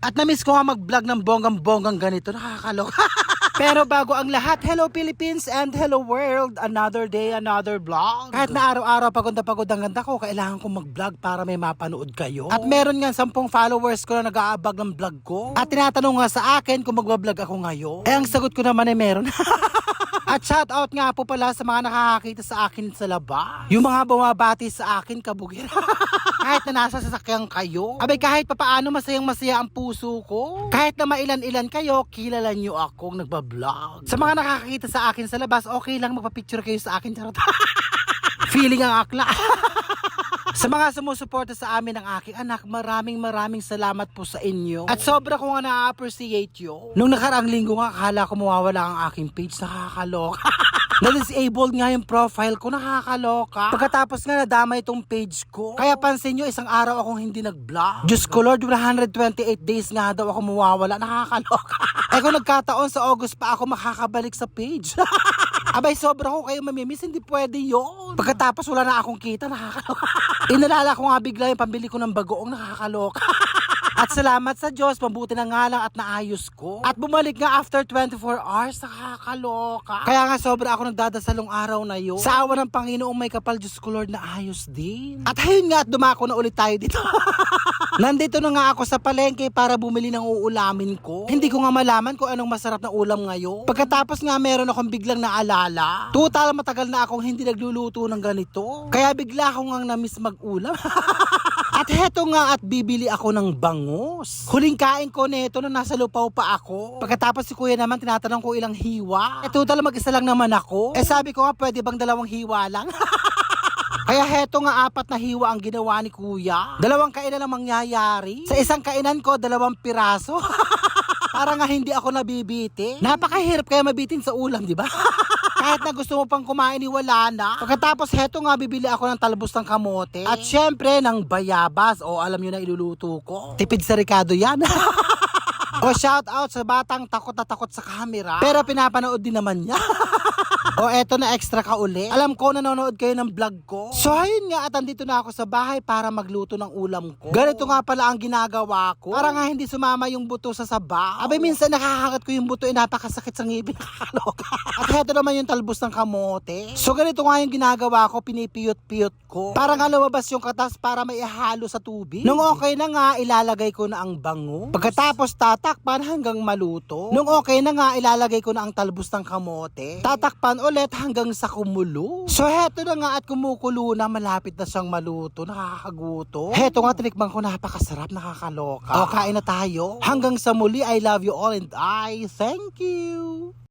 At na-miss ko nga mag-vlog ng bonggang-bonggang ganito, nakakaloka. Pero bago ang lahat, hello Philippines and hello world. Another day, another vlog. Kahit na araw-araw pagod na pagod ang ganda ko, kailangan kong mag-vlog para may mapanood kayo. At meron nga 10 followers ko na nag-aabag ng vlog ko. At tinatanong nga sa akin kung mag-vlog ako ngayon. Eh ang sagot ko naman ay meron. At shoutout nga po pala sa mga nakakakita sa akin sa labas. Yung mga bumabati sa akin, kabugir. Kahit na nasa sasakyan kayo. Abay kahit papaano masayang masaya ang puso ko. Kahit na mailan-ilan kayo, kilala nyo akong nagbablog. Sa mga nakakakita sa akin sa labas, okay lang magpa-picture kayo sa akin. Charot. Feeling ang akla. Sa mga sumusuporta sa amin ng aking anak, maraming salamat po sa inyo. At sobra ko nga na-appreciate yun. Nung nakaraang linggo nga, akala ko mawawala ang aking page. Nakakaloka. Na-disabled nga yung profile ko, nakakaloka. Pagkatapos nga nadama itong page ko. Kaya pansin nyo, isang araw akong hindi nag-vlog. Diyos ko Lord, 128 days nga daw ako mawawala, nakakaloka. Eh kung nagkataon sa August pa ako makakabalik sa page. Abay sobra ko kayo mamimiss, hindi pwede yon. Pagkatapos wala na akong kita, nakakaloka. Inalala ko nga bigla yung pambili ko ng bagoong, nakakaloka. At salamat sa Diyos, mabuti na nga lang at naayos ko. At bumalik nga after 24 hours, nakakaloka. Kaya nga sobra ako nagdadasalong araw na yun. Sa awa ng Panginoong may kapal, Diyos ko Lord, na ayos din. At ayun nga, at dumako na ulit tayo dito. Nandito na nga ako sa palengke para bumili ng uulamin ko. Hindi ko nga malaman kung anong masarap na ulam ngayon. Pagkatapos nga meron akong biglang naalala. Total matagal na akong hindi nagluluto ng ganito. Kaya bigla akong nga na-miss mag-ulam. At heto nga at bibili ako ng bangus. Huling kain ko neto na nasa lupaw pa ako. Pagkatapos si kuya naman tinatanong ko ilang hiwa. Total mag-isa lang naman ako. Sabi ko nga pwede bang 2 hiwa lang? Kaya heto nga 4 na hiwa ang ginawa ni kuya. 2 kainan ang mangyayari. Sa isang kainan ko 2 piraso. Para nga hindi ako nabibiti. Napakahirap kaya mabitin sa ulam, di ba? Kahit na gusto mo pang kumain, wala na. Pagkatapos heto nga bibili ako ng talbos ng kamote. At syempre ng bayabas. O alam nyo na iluluto ko. Tipid sa Ricardo yan. O shout out sa batang takot na takot sa camera. Pero pinapanood din naman niya. O eto na extra ka uli. Alam ko nanonood kayo ng vlog ko. So ayun nga at andito na ako sa bahay para magluto ng ulam ko. Ganito nga pala ang ginagawa ko. Para nga hindi sumama yung buto sa sabaw. Abay minsan nakakagat ko yung buto napakasakit sa ngipin. Nakakaloka. At heto naman yung talbos ng kamote. So ganito nga yung ginagawa ko, pinipiyot-piyot ko. Para nga lumabas yung katas para may ihalo sa tubig. Nung okay na nga, ilalagay ko na ang bango. Pagkatapos tatakpan hanggang maluto. Nung okay na nga, ilalagay ko na ang talbos ng kamote. Tatakpan ulit hanggang sa kumulo. So heto na nga at kumukulo na, malapit na siyang maluto. Nakakaguto. Heto nga tinikman ko, napakasarap, nakakaloka. O kain na tayo. Hanggang sa muli, I love you all and I thank you.